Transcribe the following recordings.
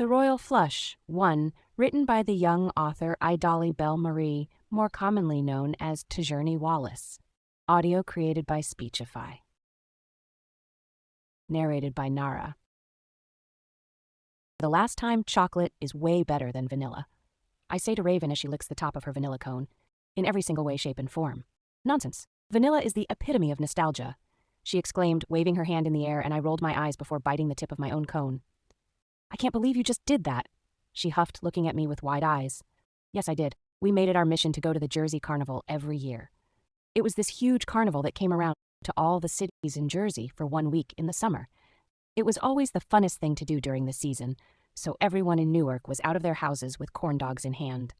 The Royal Flush, 1, written by the young author idollybellmarie, more commonly known as Tjournie Wallace. Audio created by Speechify. Narrated by Nara. The last time chocolate is way better than vanilla. I say to Raven as she licks the top of her vanilla cone, in every single way, shape, and form. Nonsense. Vanilla is the epitome of nostalgia, she exclaimed, waving her hand in the air, and I rolled my eyes before biting the tip of my own cone. I can't believe you just did that, she huffed, looking at me with wide eyes. Yes, I did. We made it our mission to go to the Jersey Carnival every year. It was this huge carnival that came around to all the cities in Jersey for 1 week in the summer. It was always the funnest thing to do during the season, so everyone in Newark was out of their houses with corn dogs in hand.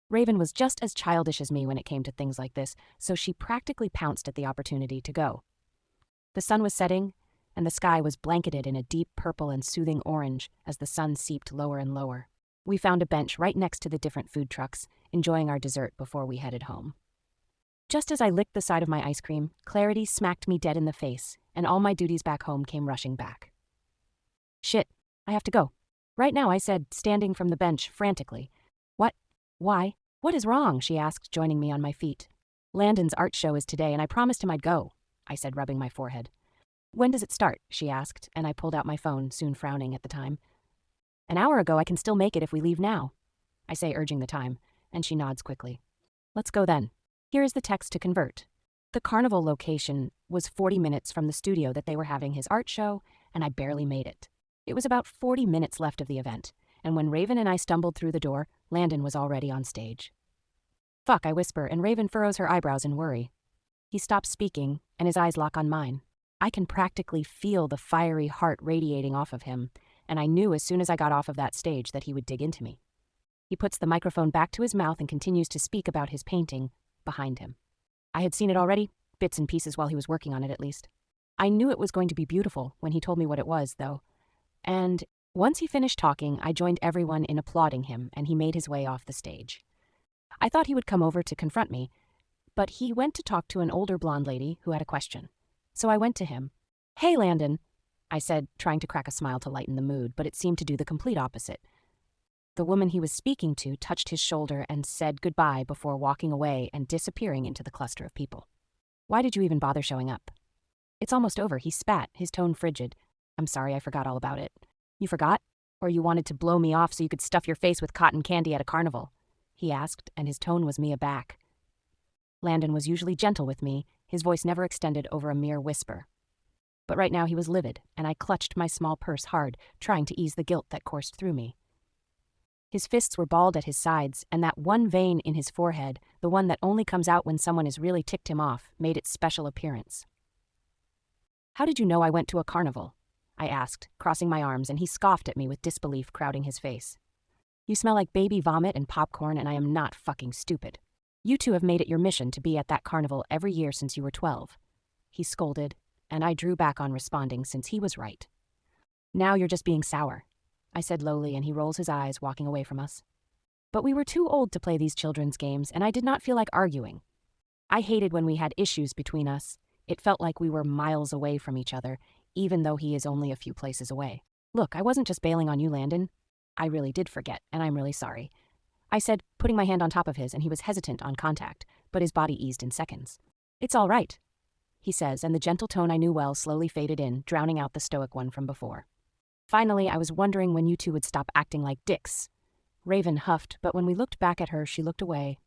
Raven was just as childish as me when it came to things like this, so she practically pounced at the opportunity to go. The sun was setting, and the sky was blanketed in a deep purple and soothing orange as the sun seeped lower and lower. We found a bench right next to the different food trucks, enjoying our dessert before we headed home. Just as I licked the side of my ice cream, clarity smacked me dead in the face, and all my duties back home came rushing back. Shit, I have to go. Right now, I said, standing from the bench frantically. What? Why? What is wrong? She asked, joining me on my feet. Landon's art show is today, and I promised him I'd go, I said, rubbing my forehead. When does it start? She asked, and I pulled out my phone, soon frowning at the time. An hour ago. I can still make it if we leave now, I say, urging the time, and she nods quickly. Let's go then. Here is the text to convert. The carnival location was 40 minutes from the studio that they were having his art show, and I barely made it. It was about 40 minutes left of the event, and when Raven and I stumbled through the door, Landon was already on stage. Fuck, I whisper, and Raven furrows her eyebrows in worry. He stops speaking, and his eyes lock on mine. I can practically feel the fiery heart radiating off of him, and I knew as soon as I got off of that stage that he would dig into me. He puts the microphone back to his mouth and continues to speak about his painting behind him. I had seen it already, bits and pieces while he was working on it at least. I knew it was going to be beautiful when he told me what it was, though. And once he finished talking, I joined everyone in applauding him, and he made his way off the stage. I thought he would come over to confront me, but he went to talk to an older blonde lady who had a question. So I went to him. Hey, Landon, I said, trying to crack a smile to lighten the mood, but it seemed to do the complete opposite. The woman he was speaking to touched his shoulder and said goodbye before walking away and disappearing into the cluster of people. Why did you even bother showing up? It's almost over, he spat, his tone frigid. I'm sorry, I forgot all about it. You forgot? Or you wanted to blow me off so you could stuff your face with cotton candy at a carnival? He asked, and his tone was me aback. Landon was usually gentle with me, his voice never extended over a mere whisper. But right now he was livid, and I clutched my small purse hard, trying to ease the guilt that coursed through me. His fists were balled at his sides, and that one vein in his forehead, the one that only comes out when someone has really ticked him off, made its special appearance. How did you know I went to a carnival? I asked, crossing my arms, and he scoffed at me with disbelief crowding his face. You smell like baby vomit and popcorn, and I am not fucking stupid. You two have made it your mission to be at that carnival every year since you were 12. He scolded, and I drew back on responding since he was right. Now you're just being sour, I said lowly, and he rolls his eyes, walking away from us. But we were too old to play these children's games, and I did not feel like arguing. I hated when we had issues between us. It felt like we were miles away from each other, even though he is only a few places away. Look, I wasn't just bailing on you, Landon. I really did forget, and I'm really sorry, I said, putting my hand on top of his, and he was hesitant on contact, but his body eased in seconds. It's all right, he says, and the gentle tone I knew well slowly faded in, drowning out the stoic one from before. Finally, I was wondering when you two would stop acting like dicks. Raven huffed, but when we looked back at her, she looked away.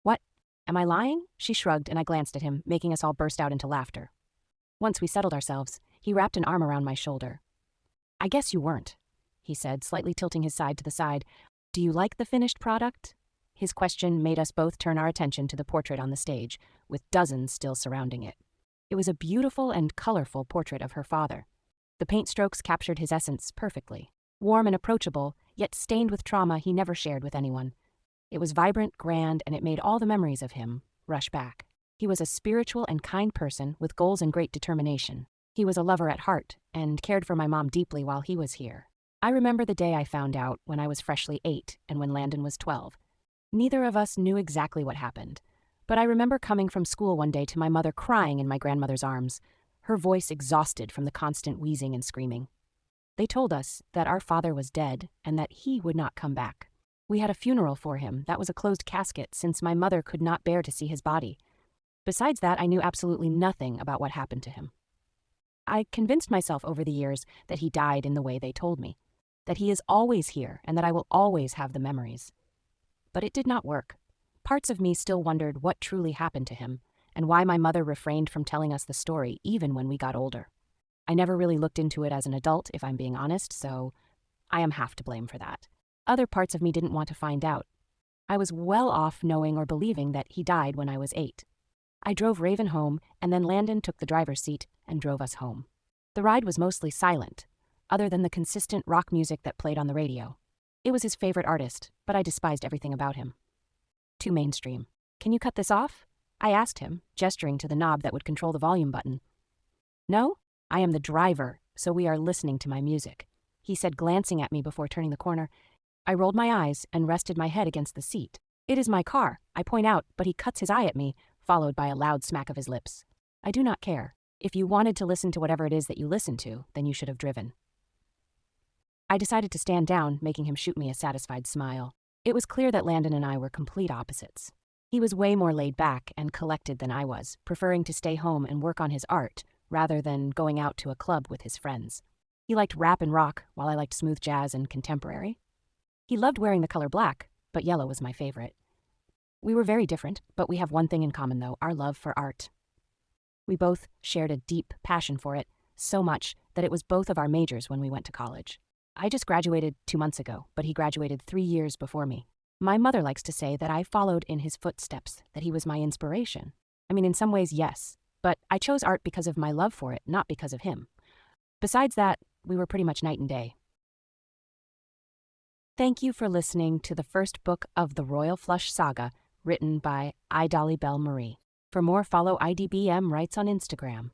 What? Am I lying? She shrugged, and I glanced at him, making us all burst out into laughter. Once we settled ourselves, he wrapped an arm around my shoulder. I guess you weren't, he said, slightly tilting his side to the side. Do you like the finished product? His question made us both turn our attention to the portrait on the stage, with dozens still surrounding it. It was a beautiful and colorful portrait of her father. The paint strokes captured his essence perfectly. Warm and approachable, yet stained with trauma he never shared with anyone. It was vibrant, grand, and it made all the memories of him rush back. He was a spiritual and kind person with goals and great determination. He was a lover at heart and cared for my mom deeply while he was here. I remember the day I found out when I was freshly 8 and when Landon was 12. Neither of us knew exactly what happened, but I remember coming from school one day to my mother crying in my grandmother's arms, her voice exhausted from the constant wheezing and screaming. They told us that our father was dead and that he would not come back. We had a funeral for him that was a closed casket since my mother could not bear to see his body. Besides that, I knew absolutely nothing about what happened to him. I convinced myself over the years that he died in the way they told me, that he is always here and that I will always have the memories. But it did not work. Parts of me still wondered what truly happened to him and why my mother refrained from telling us the story even when we got older. I never really looked into it as an adult, if I'm being honest, so I am half to blame for that. Other parts of me didn't want to find out. I was well off knowing or believing that he died when I was 8. I drove Raven home, and then Landon took the driver's seat and drove us home. The ride was mostly silent, other than the consistent rock music that played on the radio. It was his favorite artist, but I despised everything about him. Too mainstream. "Can you cut this off?" I asked him, gesturing to the knob that would control the volume button. "No, I am the driver, so we are listening to my music," he said, glancing at me before turning the corner. I rolled my eyes and rested my head against the seat. "It is my car," I point out, but he cuts his eye at me, followed by a loud smack of his lips. "I do not care. If you wanted to listen to whatever it is that you listen to, then you should have driven." I decided to stand down, making him shoot me a satisfied smile. It was clear that Landon and I were complete opposites. He was way more laid back and collected than I was, preferring to stay home and work on his art rather than going out to a club with his friends. He liked rap and rock, while I liked smooth jazz and contemporary. He loved wearing the color black, but yellow was my favorite. We were very different, but we have one thing in common though, our love for art. We both shared a deep passion for it, so much that it was both of our majors when we went to college. I just graduated 2 months ago, but he graduated 3 years before me. My mother likes to say that I followed in his footsteps, that he was my inspiration. I mean, in some ways, yes, but I chose art because of my love for it, not because of him. Besides that, we were pretty much night and day. Thank you for listening to the first book of the Royal Flush Saga, written by idollybellmarie. For more, follow IDBM Writes on Instagram.